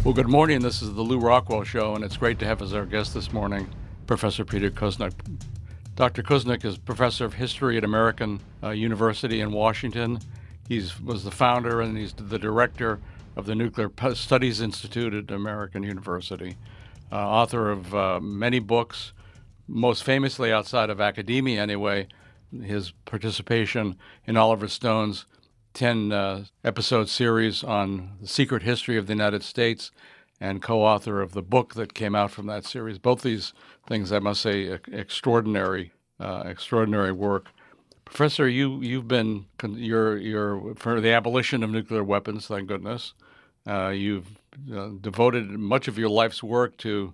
Well, good morning. This is the Lew Rockwell Show, and it's great to have as our guest this morning Professor Peter Kuznick. Dr. Kuznick is professor of history at American University in Washington. He was the founder and he's the director of the Nuclear Studies Institute at American University. Author of many books, most famously outside of academia anyway, his participation in Oliver Stone's 10 episode series on the secret history of the United States and co-author of the book that came out from that series. Both these things, I must say, extraordinary work. Professor, you've been you're for the abolition of nuclear weapons. Thank goodness. You've devoted much of your life's work to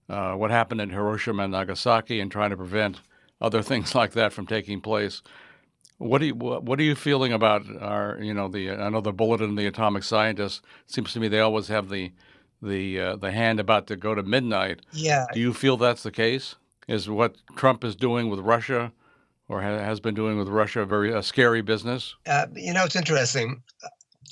what happened in Hiroshima and Nagasaki and trying to prevent other things like that from taking place. What are you feeling about our I know the Bulletin of the Atomic Scientists. It seems to me they always have the hand about to go to midnight. Yeah, Do you feel that's the case? Is what Trump is doing with Russia, or has been doing with Russia, a scary business? it's interesting.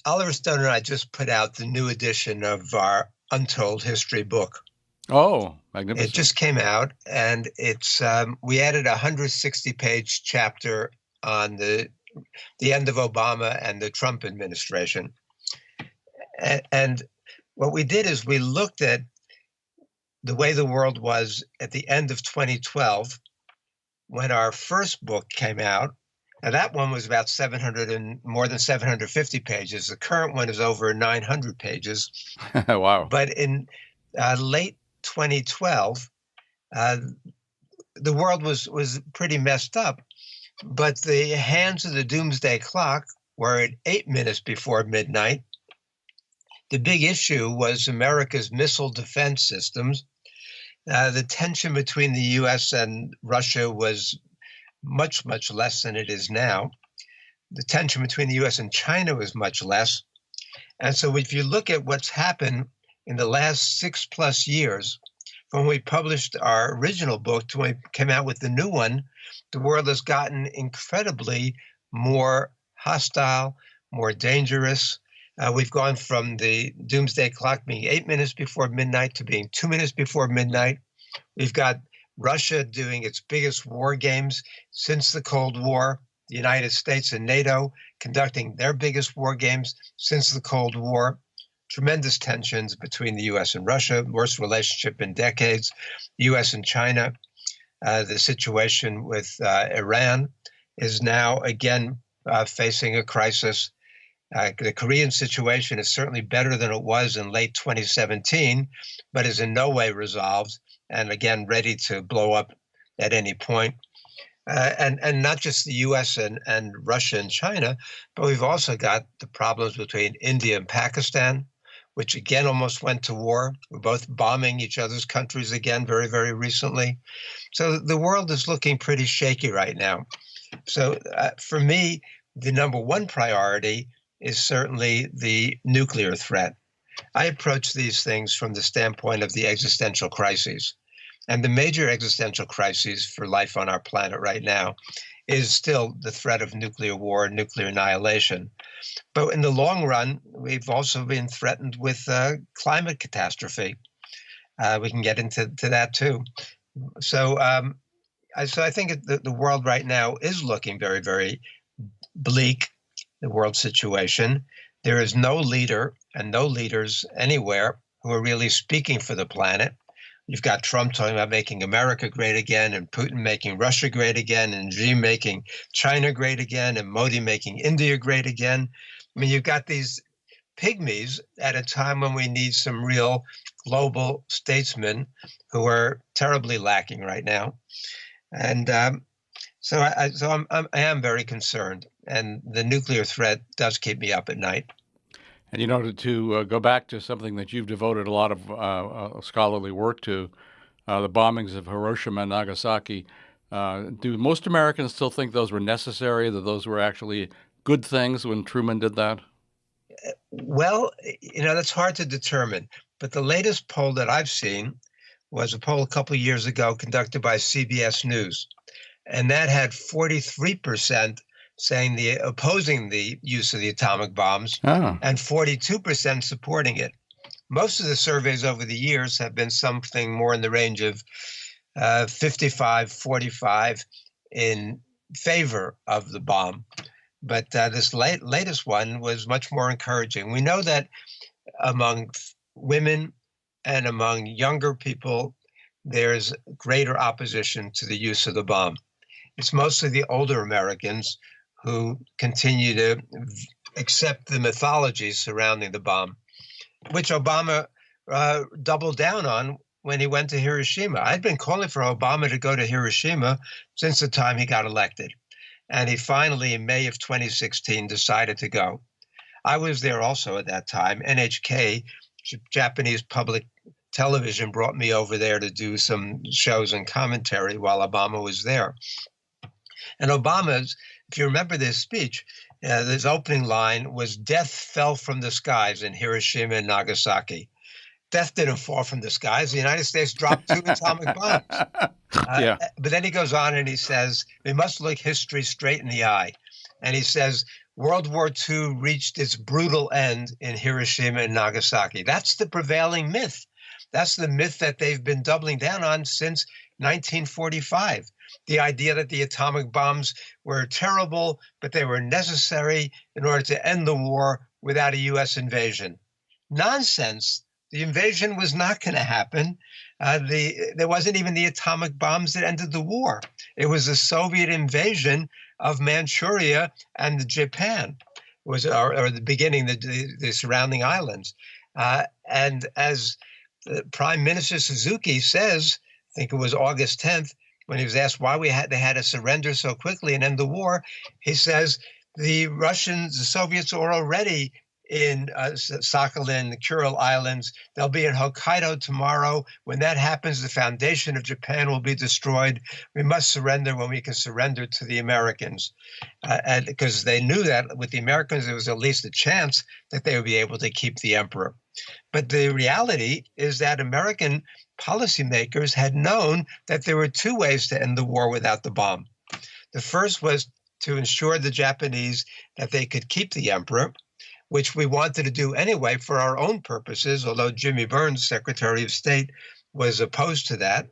Oliver Stone and I just put out the new edition of our Untold History book. Oh, It magnificent! just came out, and it's we added a 160-page chapter on the end of Obama and the Trump administration. And what we did is we looked at the way the world was at the end of 2012 when our first book came out. Now that one was about 700 and more than 750 pages. The current one is over 900 pages. Wow. But in late 2012, the world was pretty messed up. But the hands of the Doomsday Clock were at 8 minutes before midnight. The big issue was America's missile defense systems. The tension between the U.S. and Russia was much, much less than it is now. The tension between the U.S. and China was much less. And so if you look at what's happened in the last 6+ years, from when we published our original book to when we came out with the new one, the world has gotten incredibly more hostile, more dangerous. We've gone from the Doomsday Clock being 8 minutes before midnight to being 2 minutes before midnight. We've got Russia doing its biggest war games since the Cold War, the United States and NATO conducting their biggest war games since the Cold War. Tremendous tensions between the U.S. and Russia, worst relationship in decades. The U.S. and China, the situation with Iran is now again facing a crisis. The Korean situation is certainly better than it was in late 2017, but is in no way resolved and again ready to blow up at any point. And not just the U.S. and Russia and China, but we've also got the problems between India and Pakistan, which again almost went to war. We're both bombing each other's countries again very, very recently. So the world is looking pretty shaky right now. So for me, the number one priority is certainly the nuclear threat. I approach these things from the standpoint of the existential crises. And the major existential crises for life on our planet right now is still the threat of nuclear war and nuclear annihilation. But in the long run, we've also been threatened with climate catastrophe. We can get into that too. So I think the world right now is looking very, very bleak, the world situation. There is no leader and no leaders anywhere who are really speaking for the planet. You've got Trump talking about making America great again, and Putin making Russia great again, and Xi making China great again, and Modi making India great again. I mean, you've got these pygmies at a time when we need some real global statesmen who are terribly lacking right now. And so I am very concerned, and the nuclear threat does keep me up at night. And to go back to something that you've devoted a lot of scholarly work to, the bombings of Hiroshima and Nagasaki. Do most Americans still think those were necessary, that those were actually good things when Truman did that? Well, that's hard to determine. But the latest poll that I've seen was a poll a couple of years ago conducted by CBS News. And that had 43% saying opposing the use of the atomic bombs Oh, and 42% supporting it. Most of the surveys over the years have been something more in the range of 55-45 in favor of the bomb. But this latest one was much more encouraging. We know that among women and among younger people, there's greater opposition to the use of the bomb. It's mostly the older Americans who continue to accept the mythology surrounding the bomb, which Obama doubled down on when he went to Hiroshima. I'd been calling for Obama to go to Hiroshima since the time he got elected. And he finally, in May of 2016, decided to go. I was there also at that time. NHK, Japanese public television, brought me over there to do some shows and commentary while Obama was there. And Obama's, if you remember this speech, his opening line was, "Death fell from the skies in Hiroshima and Nagasaki." Death didn't fall from the skies. The United States dropped 2 atomic bombs. Yeah. But then he goes on and he says, we must look history straight in the eye. And he says, World War II reached its brutal end in Hiroshima and Nagasaki. That's the prevailing myth. That's the myth that they've been doubling down on since 1945. The idea that the atomic bombs were terrible, but they were necessary in order to end the war without a U.S. invasion. Nonsense. The invasion was not going to happen. There wasn't even the atomic bombs that ended the war. It was the Soviet invasion of Manchuria and Japan, or the beginning, the surrounding islands. And as Prime Minister Suzuki says, I think it was August 10th, when he was asked why they had to surrender so quickly and end the war, he says the Soviets are already in Sakhalin, the Kuril Islands. They'll be in Hokkaido tomorrow. When that happens, the foundation of Japan will be destroyed. We must surrender when we can surrender to the Americans. And because they knew that with the Americans, there was at least a chance that they would be able to keep the emperor. But the reality is that American policymakers had known that there were 2 ways to end the war without the bomb. The first was to ensure the Japanese that they could keep the emperor, which we wanted to do anyway for our own purposes, although Jimmy Burns, Secretary of State, was opposed to that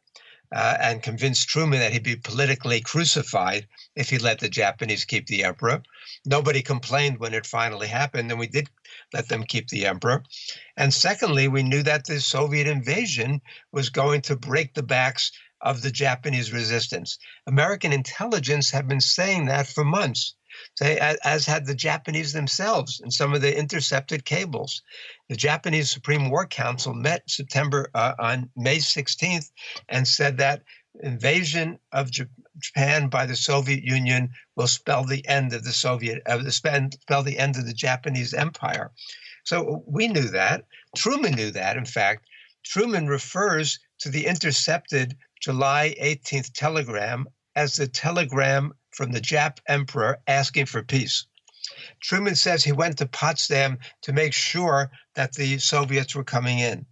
and convinced Truman that he'd be politically crucified if he let the Japanese keep the emperor. Nobody complained when it finally happened, and we did let them keep the emperor. And secondly, we knew that the Soviet invasion was going to break the backs of the Japanese resistance. American intelligence had been saying that for months, as had the Japanese themselves in some of the intercepted cables. The Japanese Supreme War Council met on May 16th and said that invasion of Japan by the Soviet Union will spell the end of spell the end of the Japanese Empire. So we knew that. Truman knew that. In fact, Truman refers to the intercepted July 18th telegram as the telegram from the Jap emperor asking for peace. Truman says he went to Potsdam to make sure that the Soviets were coming in.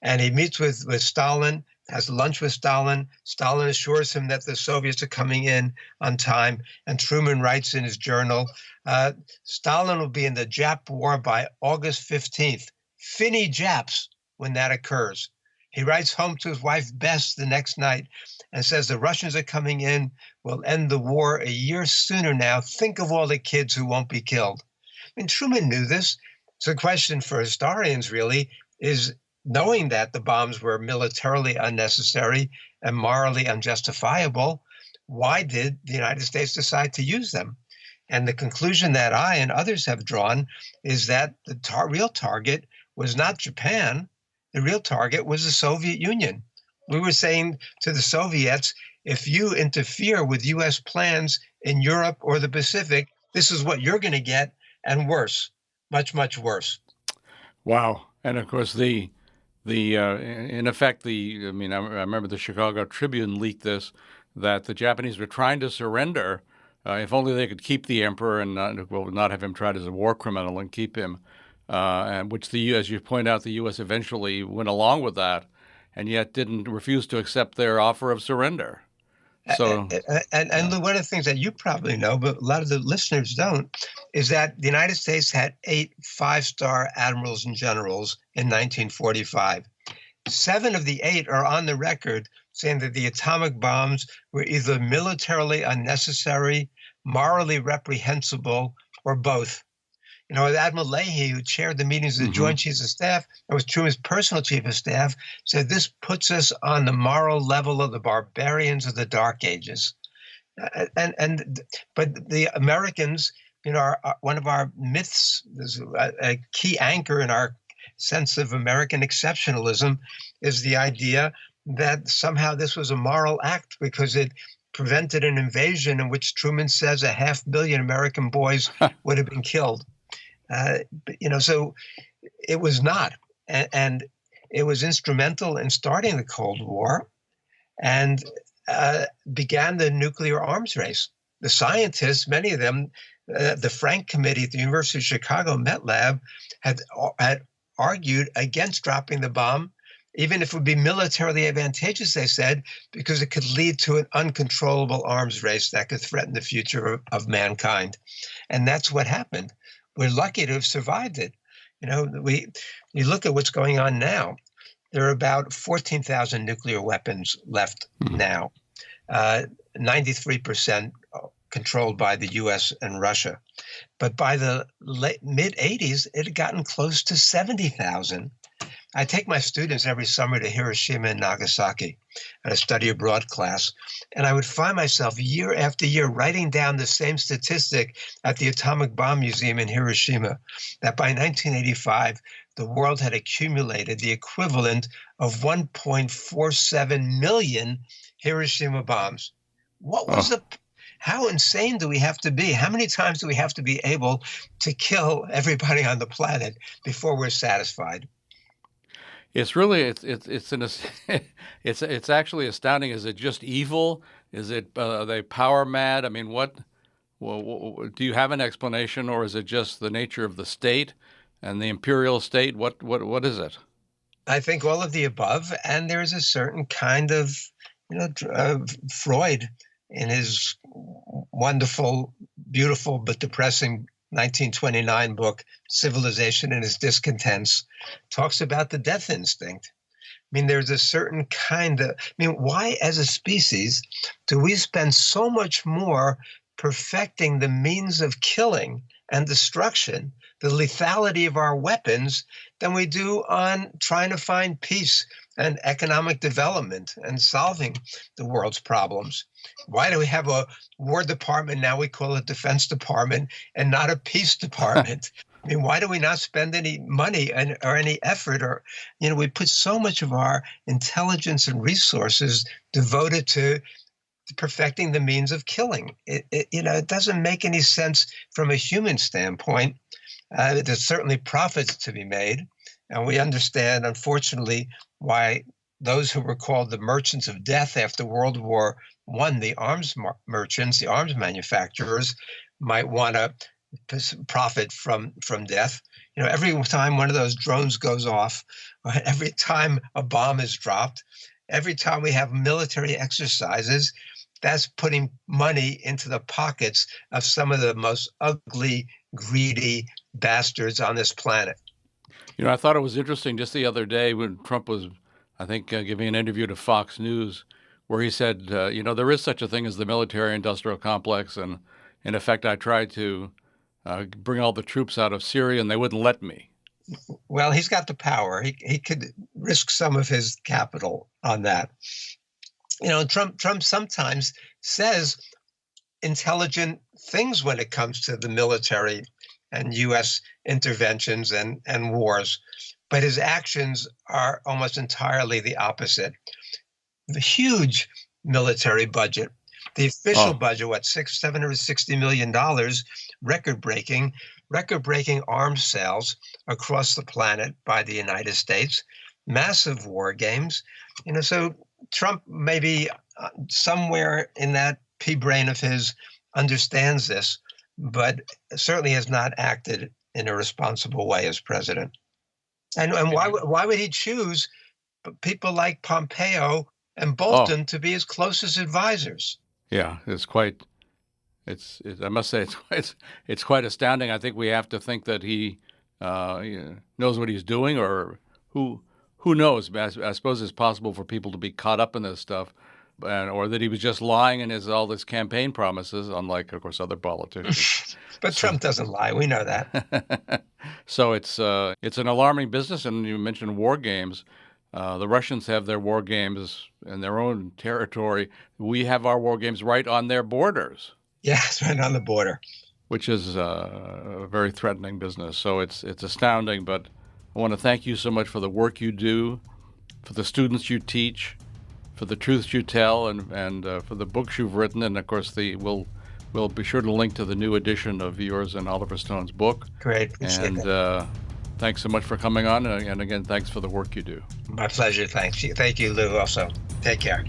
And he meets with Stalin, has lunch with Stalin. Stalin assures him that the Soviets are coming in on time. And Truman writes in his journal, Stalin will be in the Jap war by August 15th. Finny Japs when that occurs. He writes home to his wife, Bess, the next night and says the Russians are coming in. We'll end the war a year sooner now. Think of all the kids who won't be killed. I mean, Truman knew this. So the question for historians really is, knowing that the bombs were militarily unnecessary and morally unjustifiable, why did the United States decide to use them? And the conclusion that I and others have drawn is that the real target was not Japan. The real target was the Soviet Union. We were saying to the Soviets, if you interfere with U.S. plans in Europe or the Pacific, this is what you're going to get, and worse, much, much worse. Wow. And of course, in effect, I remember the Chicago Tribune leaked this, that the Japanese were trying to surrender if only they could keep the emperor and not have him tried as a war criminal and keep him. And which as you point out, the U.S. eventually went along with that, and yet refuse to accept their offer of surrender. So, And yeah. Lou, one of the things that you probably know, but a lot of the listeners don't, is that the United States had 8 five-star admirals and generals in 1945. 7 of the 8 are on the record saying that the atomic bombs were either militarily unnecessary, morally reprehensible, or both. Admiral Leahy, who chaired the meetings of the Hmm. Joint Chiefs of Staff and was Truman's personal chief of staff, said this puts us on the moral level of the barbarians of the Dark Ages. But the Americans, one of our myths, is a key anchor in our sense of American exceptionalism, is the idea that somehow this was a moral act because it prevented an invasion in which Truman says 500,000 American boys would have been killed. So it was not, and it was instrumental in starting the Cold War and began the nuclear arms race. The scientists, many of them, the Frank Committee at the University of Chicago Met Lab, had argued against dropping the bomb, even if it would be militarily advantageous, they said, because it could lead to an uncontrollable arms race that could threaten the future of mankind. And that's what happened. We're lucky to have survived it. You look at what's going on now. There are about 14,000 nuclear weapons left now, 93% controlled by the US and Russia. But by the mid 80s, it had gotten close to 70,000. I take my students every summer to Hiroshima and Nagasaki at a study abroad class, and I would find myself year after year writing down the same statistic at the Atomic Bomb Museum in Hiroshima, that by 1985, the world had accumulated the equivalent of 1.47 million Hiroshima bombs. What was Oh, how insane do we have to be? How many times do we have to be able to kill everybody on the planet before we're satisfied? it's really it's an it's actually astounding. Is it just evil? Is it are they power mad? I mean, what? Well, do you have an explanation, or is it just the nature of the state and the imperial state? What is it? I think all of the above, and there's a certain kind of, Freud in his wonderful, beautiful but depressing 1929 book, Civilization and Its Discontents, talks about the death instinct. I mean, there's a certain kind of, why as a species do we spend so much more perfecting the means of killing and destruction, the lethality of our weapons, than we do on trying to find peace and economic development and solving the world's problems? Why do we have a War Department, now we call it Defense Department, and not a Peace Department? Why do we not spend any money or any effort? Or, we put so much of our intelligence and resources devoted to perfecting the means of killing. It doesn't make any sense from a human standpoint. There's certainly profits to be made. And we understand, unfortunately, why those who were called the merchants of death after World War I, the arms merchants, the arms manufacturers, might want to profit from death. Every time one of those drones goes off, every time a bomb is dropped, every time we have military exercises, that's putting money into the pockets of some of the most ugly, greedy bastards on this planet. I thought it was interesting just the other day when Trump was, I think, giving an interview to Fox News, where he said, there is such a thing as the military-industrial complex, and in effect, I tried to bring all the troops out of Syria, and they wouldn't let me. Well, he's got the power. He could risk some of his capital on that. Trump sometimes says intelligent things when it comes to the military and U.S. interventions and wars, but his actions are almost entirely the opposite. The huge military budget, the official Oh, budget, $760 million, record-breaking arms sales across the planet by the United States, massive war games. So Trump maybe somewhere in that pea brain of his understands this, but certainly has not acted in a responsible way as president. And why would he choose people like Pompeo and Oh, Bolton to be his closest advisors. yeah, I must say, it's quite astounding. I think we have to think that he knows what he's doing, or who knows? I suppose it's possible for people to be caught up in this stuff, or that he was just lying in all his campaign promises, unlike, of course, other politicians. But So, Trump doesn't lie. We know that. so it's an alarming business. And you mentioned war games. The Russians have their war games in their own territory. We have our war games right on their borders, Yeah, it's right on the border. which is a very threatening business. So it's astounding. But I want to thank you so much for the work you do, for the students you teach, for the truths you tell, and for the books you've written. And of course, we'll be sure to link to the new edition of yours and Oliver Stone's book. Great. Appreciate that. And thanks so much for coming on. And again, thanks for the work you do. My pleasure. Thanks. Thank you, Lew, also. Take care.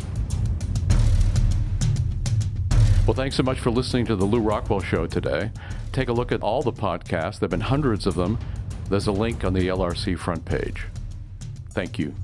Well, thanks so much for listening to the Lew Rockwell Show today. Take a look at all the podcasts. There have been hundreds of them. There's a link on the LRC front page. Thank you.